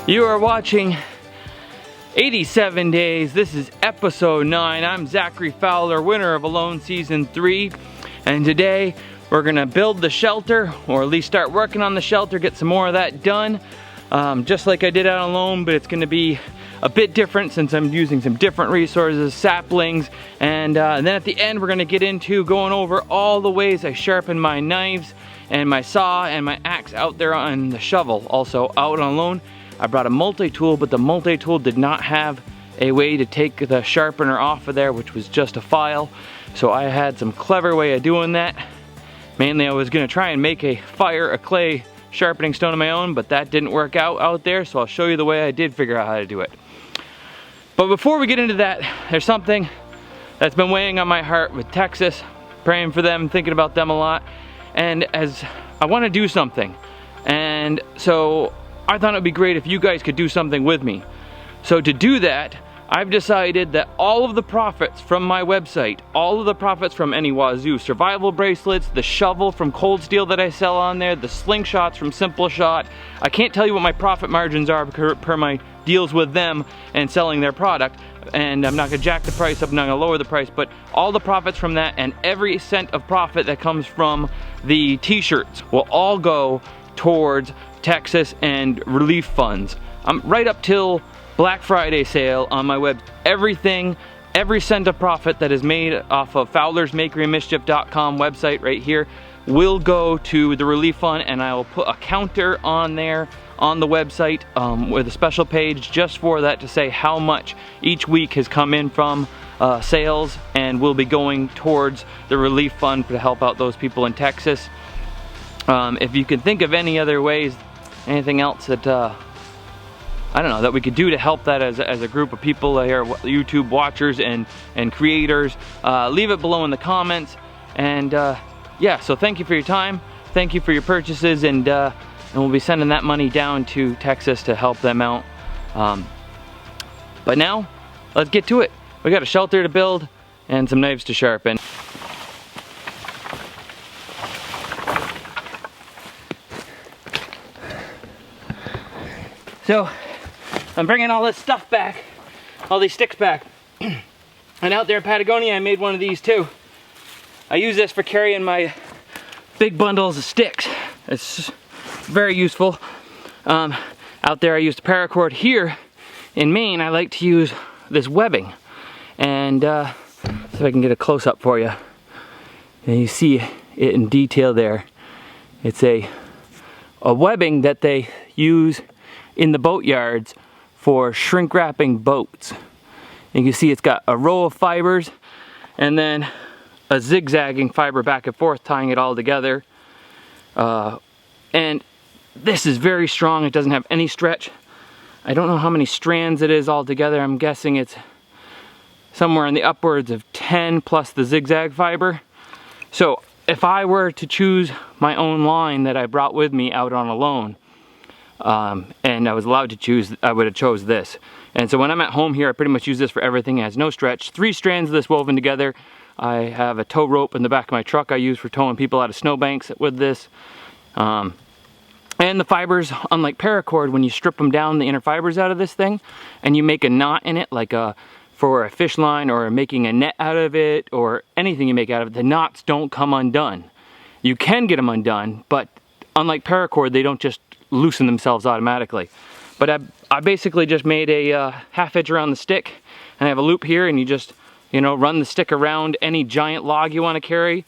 You are watching 87 Days. This is episode 9. I'm Zachary Fowler, winner of Alone Season 3. And today we're gonna build the shelter, or at least start working on the shelter, get some more of that done. Just like I did out Alone, but it's gonna be a bit different since I'm using some different resources, saplings, and then at the end we're gonna get into going over all the ways I sharpen my knives and my saw and my axe out there on the shovel. Also out on Alone, I brought a multi-tool, but the multi-tool did not have a way to take the sharpener off of there, which was just a file. So I had some clever way of doing that. Mainly I was gonna try and make a clay sharpening stone of my own, but that didn't work out there, so I'll show you the way I did figure out how to do it. But before we get into that, there's something that's been weighing on my heart with Texas, praying for them, thinking about them a lot, and as I wanna do something. And so I thought it'd be great if you guys could do something with me. So to do that, I've decided that all of the profits from my website, all of the profits from any Wazoo Survival bracelets, the shovel from Cold Steel that I sell on there, the slingshots from SimpleShot, I can't tell you what my profit margins are per my deals with them and selling their product, and I'm not gonna jack the price up, I'm not gonna lower the price, but all the profits from that and every cent of profit that comes from the t-shirts will all go towards Texas and relief funds. Right up till Black Friday sale on my web, everything, every cent of profit that is made off of Fowler's Makery and Mischief.com website right here will go to the relief fund, and I will put a counter on there on the website with a special page just for that to say how much each week has come in from sales and will be going towards the relief fund to help out those people in Texas. If you can think of any other ways, anything else that I don't know, that we could do to help that as a group of people here, YouTube watchers and creators, leave it below in the comments. And yeah, so thank you for your time, thank you for your purchases, and we'll be sending that money down to Texas to help them out. But now, let's get to it. We got a shelter to build and some knives to sharpen. So, I'm bringing all this stuff back, all these sticks back. And out there in Patagonia, I made one of these too. I use this for carrying my big bundles of sticks. It's very useful. Out there I used paracord. Here in Maine, I like to use this webbing. And see if I can get a close-up for you. And you see it in detail there. It's a webbing that they use in the boat yards for shrink wrapping boats. You can see it's got a row of fibers and then a zigzagging fiber back and forth tying it all together. And this is very strong. It doesn't have any stretch. I don't know how many strands it is altogether. I'm guessing it's somewhere in the upwards of 10 plus the zigzag fiber. So if I were to choose my own line that I brought with me out on Alone, and I was allowed to choose, I would have chose this. And so when I'm at home here, I pretty much use this for everything. It has no stretch. 3 strands of this woven together. I have a tow rope in the back of my truck I use for towing people out of snowbanks with this. And the fibers, unlike paracord, when you strip them down, the inner fibers out of this thing, and you make a knot in it, like for a fish line or making a net out of it, or anything you make out of it, the knots don't come undone. You can get them undone, but unlike paracord, they don't just loosen themselves automatically. But I basically just made a half inch around the stick, and I have a loop here, and you just, you know, run the stick around any giant log you want to carry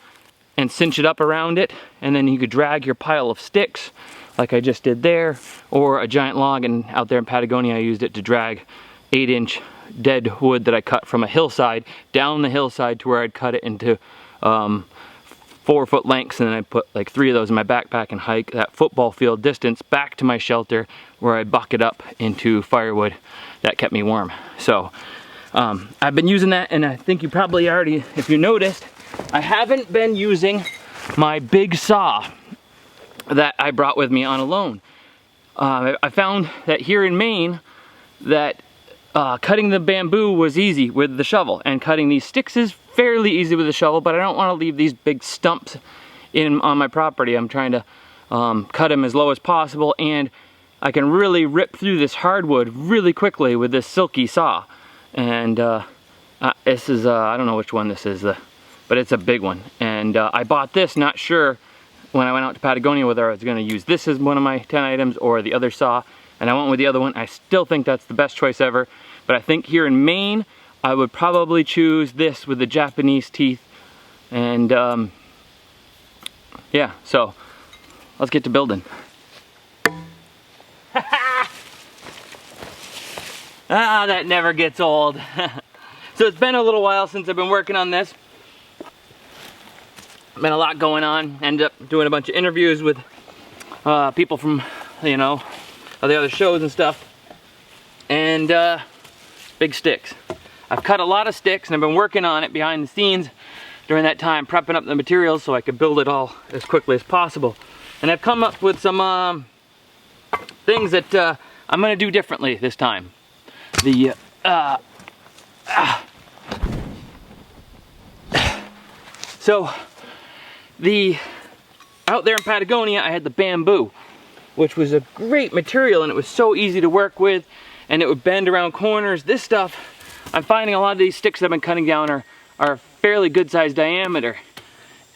and cinch it up around it, and then you could drag your pile of sticks like I just did there, or a giant log. And out there in Patagonia I used it to drag 8-inch dead wood that I cut from a hillside down the hillside to where I'd cut it into 4-foot lengths, and then I put like 3 of those in my backpack and hike that football field distance back to my shelter where I bucket up into firewood. That kept me warm. So I've been using that, and I think you probably already, if you noticed, I haven't been using my big saw that I brought with me on Alone. I found that here in Maine that cutting the bamboo was easy with the shovel, and cutting these sticks is fairly easy with the shovel, but I don't want to leave these big stumps on my property. I'm trying to cut them as low as possible, and I can really rip through this hardwood really quickly with this silky saw. And this is, I don't know which one this is, but it's a big one. And I bought this, not sure when I went out to Patagonia whether I was going to use this as one of my 10 items or the other saw. And I went with the other one. I still think that's the best choice ever. But I think here in Maine, I would probably choose this with the Japanese teeth. And yeah, so let's get to building. Ah, that never gets old. So it's been a little while since I've been working on this. Been a lot going on. Ended up doing a bunch of interviews with people from, you know, the other shows and stuff. And big sticks. I've cut a lot of sticks and I've been working on it behind the scenes during that time, prepping up the materials so I could build it all as quickly as possible. And I've come up with some things that I'm gonna do differently this time. So out there in Patagonia, I had the bamboo, which was a great material and it was so easy to work with and it would bend around corners. This stuff, I'm finding a lot of these sticks that I've been cutting down are fairly good sized diameter.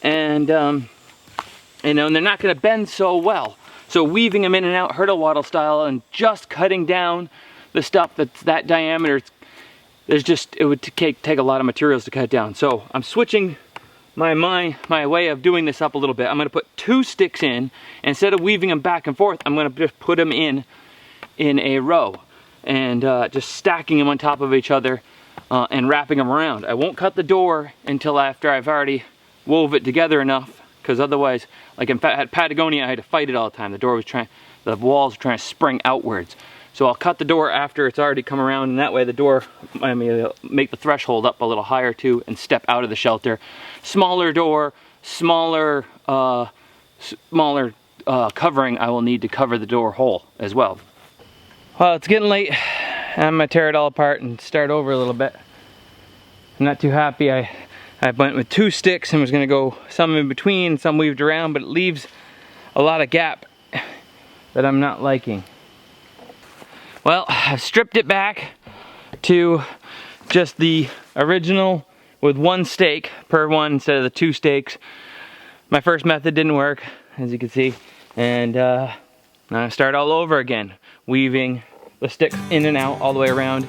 And you know, and they're not gonna bend so well. So weaving them in and out hurdle wattle style and just cutting down the stuff that's that diameter, it would take a lot of materials to cut down. So I'm switching my way of doing this up a little bit. I'm gonna put 2 sticks in. Instead of weaving them back and forth, I'm gonna just put them in a row and just stacking them on top of each other and wrapping them around. I won't cut the door until after I've already wove it together enough, because otherwise, like in Patagonia, I had to fight it all the time. The walls were trying to spring outwards. So I'll cut the door after it's already come around, and that way the door, make the threshold up a little higher too and step out of the shelter. Smaller door, smaller covering I will need to cover the door hole as well. Well, it's getting late. I'm gonna tear it all apart and start over a little bit. I'm not too happy. I went with 2 sticks and was gonna go some in between, some weaved around, but it leaves a lot of gap that I'm not liking. Well, I've stripped it back to just the original with 1 stake per one instead of the 2 stakes. My first method didn't work, as you can see, and now I start all over again, weaving the sticks in and out all the way around.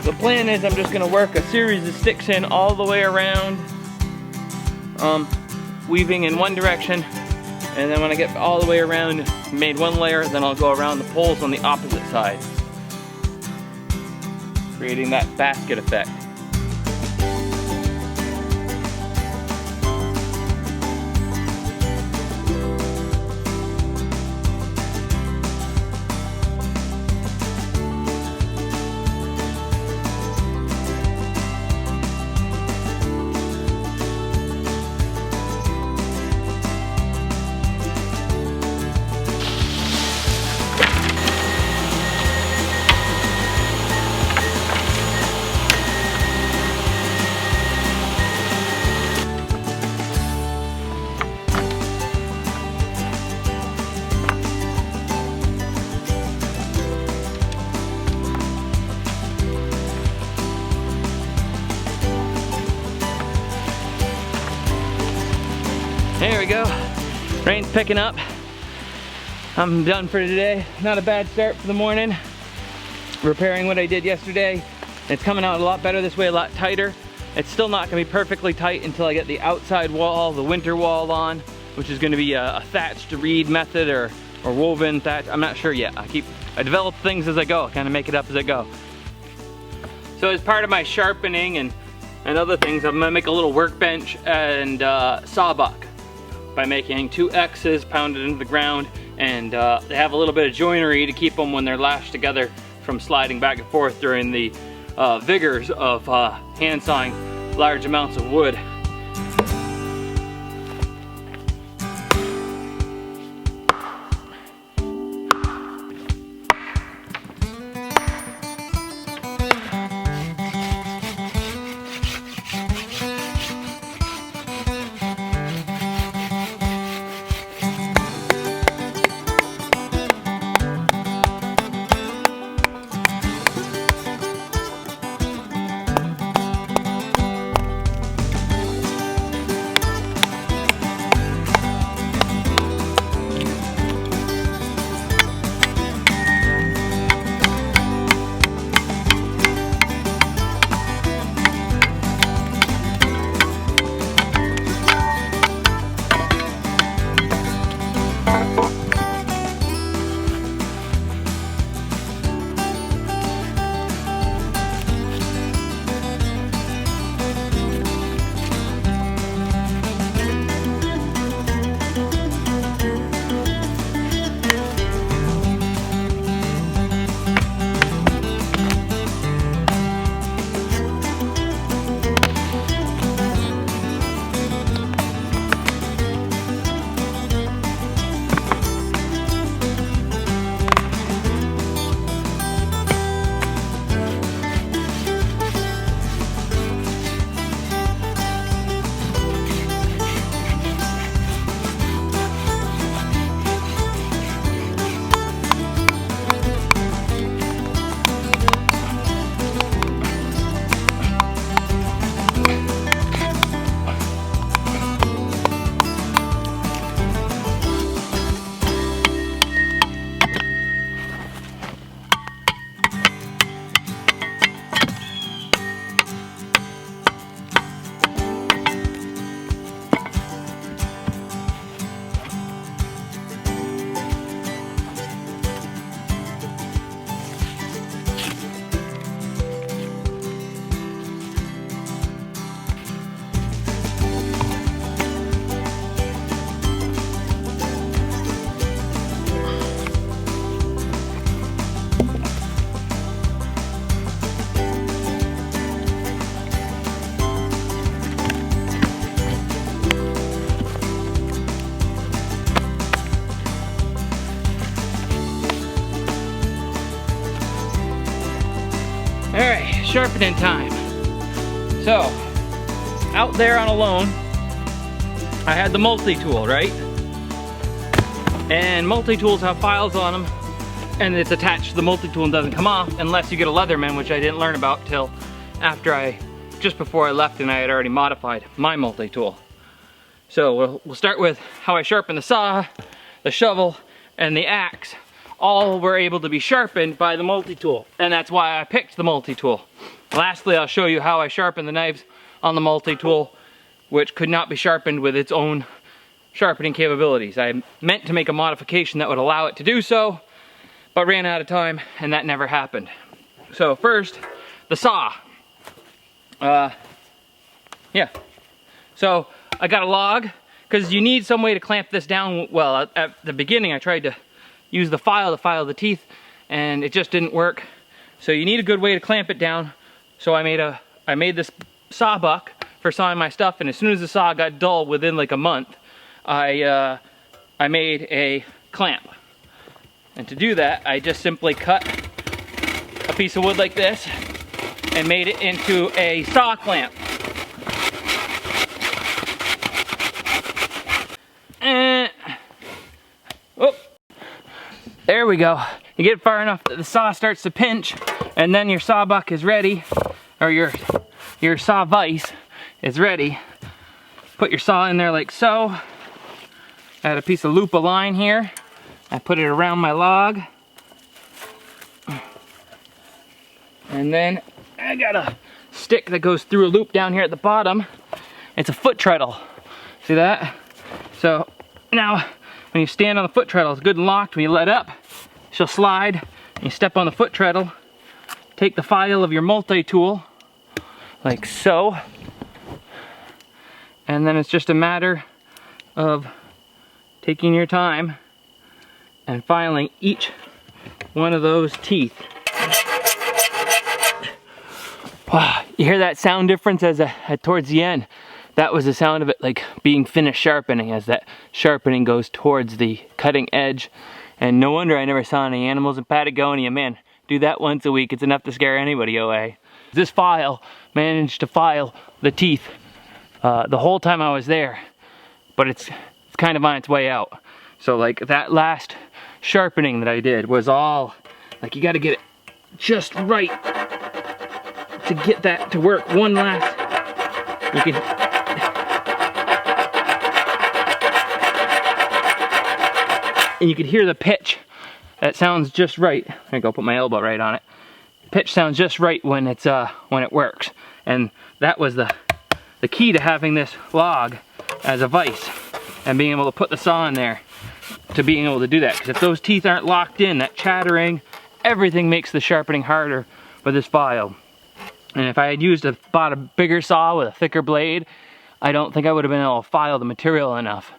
The plan is I'm just gonna work a series of sticks in all the way around, weaving in one direction, and then when I get all the way around, made 1 layer, then I'll go around the poles on the opposite side, creating that basket effect. There we go. Rain's picking up. I'm done for today. Not a bad start for the morning. Repairing what I did yesterday. It's coming out a lot better this way, a lot tighter. It's still not gonna be perfectly tight until I get the outside wall, the winter wall on, which is gonna be a thatched reed method or woven thatch. I'm not sure yet. I develop things as I go, kind of make it up as I go. So as part of my sharpening and other things, I'm gonna make a little workbench and sawbuck by making 2 X's pounded into the ground, and they have a little bit of joinery to keep them when they're lashed together from sliding back and forth during the vigors of hand sawing large amounts of wood. right, sharpening time. So, out there on a loan, I had the multi-tool, right? And multi-tools have files on them, and it's attached to the multi-tool and doesn't come off unless you get a Leatherman, which I didn't learn about till after just before I left, and I had already modified my multi-tool. So we'll start with how I sharpen the saw, the shovel, and the axe. All were able to be sharpened by the multi-tool, and that's why I picked the multi-tool. Lastly, I'll show you how I sharpen the knives on the multi-tool, which could not be sharpened with its own sharpening capabilities. I meant to make a modification that would allow it to do so, but ran out of time, and that never happened. So first, the saw. So I got a log, because you need some way to clamp this down. Well, at the beginning I tried to use the file to file the teeth, and it just didn't work. So you need a good way to clamp it down. So I made this sawbuck for sawing my stuff, and as soon as the saw got dull within like a month, I made a clamp. And to do that, I just simply cut a piece of wood like this and made it into a saw clamp. And oh, there we go. You get far enough that the saw starts to pinch, and then your sawbuck is ready, or your saw vise is ready. Put your saw in there like so. Add a piece of loop of line here. I put it around my log. And then I got a stick that goes through a loop down here at the bottom. It's a foot treadle. See that? So now when you stand on the foot treadle, it's good and locked. When you let up, she'll slide. And you step on the foot treadle, take the file of your multi-tool, like so. And then it's just a matter of taking your time and filing each one of those teeth. Wow, you hear that sound difference towards the end? That was the sound of it like being finished sharpening, as that sharpening goes towards the cutting edge. And no wonder I never saw any animals in Patagonia. Man, do that once a week, it's enough to scare anybody away. This file managed to file the teeth the whole time I was there, but it's kind of on its way out. So like that last sharpening that I did was all, like you gotta get it just right to get that to work. One last, you could hear the pitch. That sounds just right. There you go, put my elbow right on it. Pitch sounds just right when it's when it works. And that was the key to having this log as a vise and being able to put the saw in there, to being able to do that. Because if those teeth aren't locked in, that chattering, everything makes the sharpening harder with this file. And if I had bought a bigger saw with a thicker blade, I don't think I would have been able to file the material enough.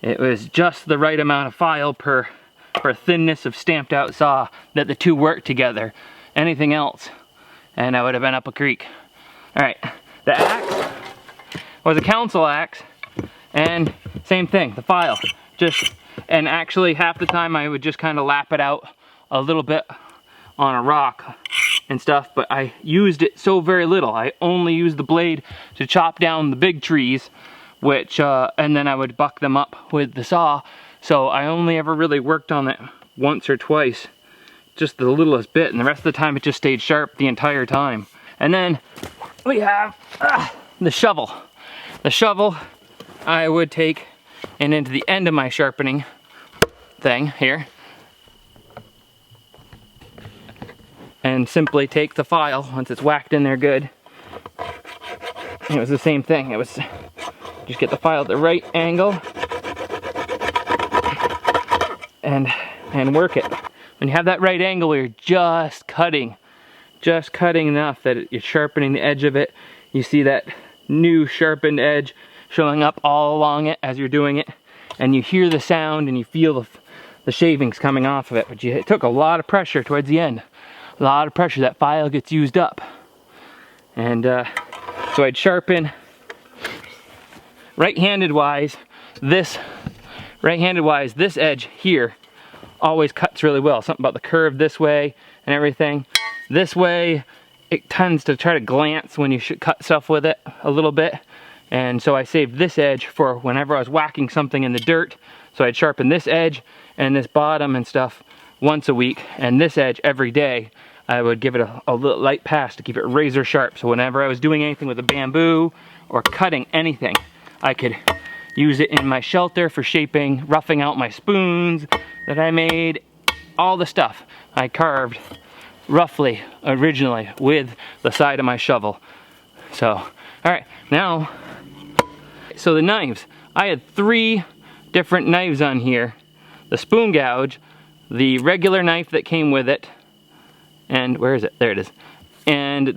It was just the right amount of file per thinness of stamped out saw that the two worked together. Anything else, and I would have been up a creek. All right, the axe was a council axe, and same thing, the file. And actually half the time I would just kind of lap it out a little bit on a rock and stuff, but I used it so very little. I only used the blade to chop down the big trees, which and then I would buck them up with the saw. So I only ever really worked on it once or twice, just the littlest bit, and the rest of the time it just stayed sharp the entire time. And then we have the shovel. The shovel I would take and into the end of my sharpening thing here, and simply take the file once it's whacked in there good. It was the same thing. It was just get the file at the right angle and work it. When you have that right angle, you're just cutting enough that you're sharpening the edge of it. You see that new sharpened edge showing up all along it as you're doing it, and you hear the sound and you feel the shavings coming off of it. But it took a lot of pressure towards the end. A lot of pressure. That file gets used up. And so I'd sharpen right-handed wise, this edge here always cuts really well. Something about the curve this way and everything. This way, it tends to try to glance when you should cut stuff with it a little bit. And so I saved this edge for whenever I was whacking something in the dirt. So I'd sharpen this edge and this bottom and stuff once a week, and this edge every day. I would give it a little light pass to keep it razor sharp. So whenever I was doing anything with a bamboo or cutting anything, I could use it in my shelter for shaping, roughing out my spoons that I made, all the stuff I carved roughly originally with the side of my shovel. So, all right, now, so the knives. I had 3 different knives on here. The spoon gouge, the regular knife that came with it, and where is it? There it is. And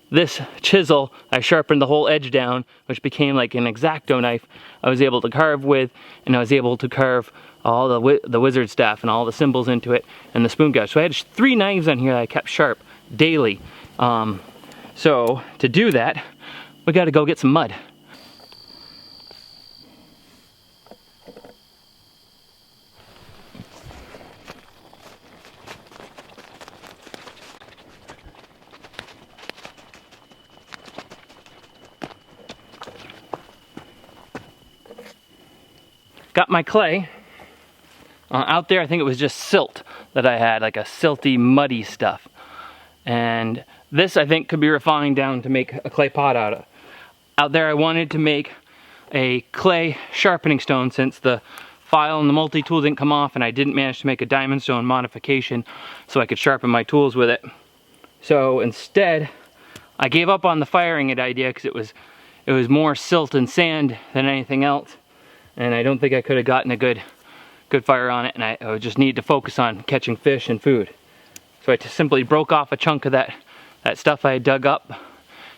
this chisel, I sharpened the whole edge down, which became like an X-Acto knife I was able to carve with, and I was able to carve all the wizard staff and all the symbols into it, and the spoon gouge. So I had 3 knives on here that I kept sharp daily. So to do that, we got to go get some mud. Got my clay. Out there, I think it was just silt that I had, like a silty, muddy stuff. And this, I think, could be refined down to make a clay pot out of. Out there, I wanted to make a clay sharpening stone since the file and the multi-tool didn't come off, and I didn't manage to make a diamond stone modification so I could sharpen my tools with it. So instead, I gave up on the firing it idea because it was more silt and sand than anything else, and I don't think I could have gotten a good fire on it, and I would just need to focus on catching fish and food. So I just simply broke off a chunk of that stuff I had dug up,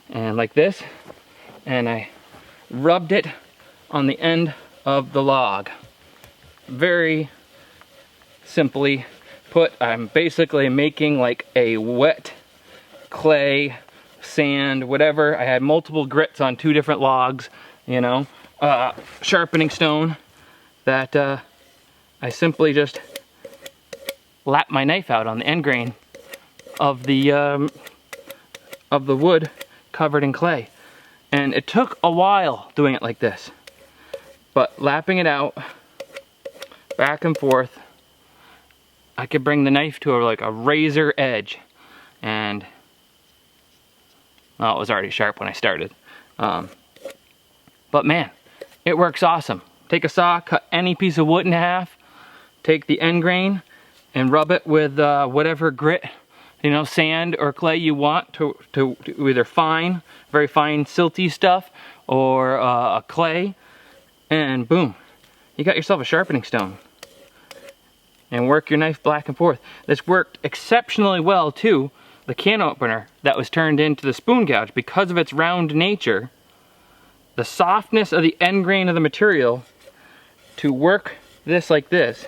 and like this, and I rubbed it on the end of the log. Very simply put, I'm basically making like a wet clay, sand, whatever. I had multiple grits on 2 different logs, you know, sharpening stone that I simply just lap my knife out on the end grain of the wood covered in clay. And it took a while doing it like this, but lapping it out back and forth, I could bring the knife to like a razor edge. And well, it was already sharp when I started, but man, it works awesome. Take a saw, cut any piece of wood in half, take the end grain and rub it with whatever grit, you know, sand or clay you want to either fine, very fine silty stuff, or a clay, and boom, you got yourself a sharpening stone. And work your knife back and forth. This worked exceptionally well too, the can opener that was turned into the spoon gouge, because of its round nature, the softness of the end grain of the material, to work this like this,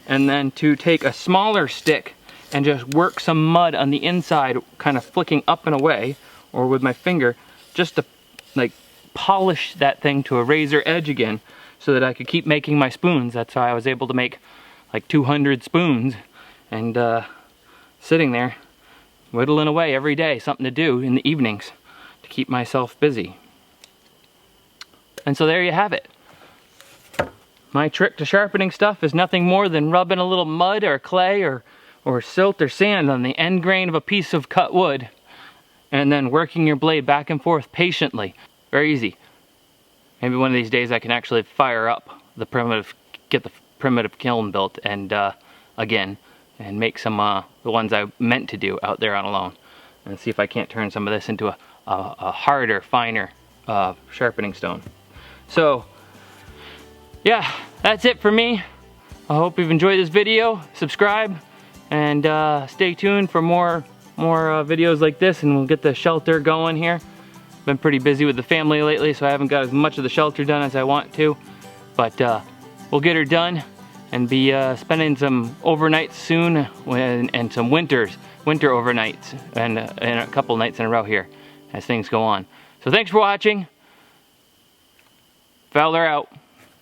and then to take a smaller stick and just work some mud on the inside, kind of flicking up and away, or with my finger, just to like polish that thing to a razor edge again, so that I could keep making my spoons. That's how I was able to make like 200 spoons, and sitting there whittling away every day, something to do in the evenings to keep myself busy. And so there you have it. My trick to sharpening stuff is nothing more than rubbing a little mud or clay or silt or sand on the end grain of a piece of cut wood, and then working your blade back and forth patiently. Very easy. Maybe one of these days I can actually fire up the primitive, get the primitive kiln built, and again, and make some the ones I meant to do out there on alone, and see if I can't turn some of this into a harder, finer sharpening stone. So yeah, that's it for me. I hope you've enjoyed this video. Subscribe and stay tuned for more videos like this, and we'll get the shelter going here. Been pretty busy with the family lately, so I haven't got as much of the shelter done as I want to, but we'll get her done and be spending some overnights soon, and some winter overnights, and a couple nights in a row here as things go on. So thanks for watching. Fowler out.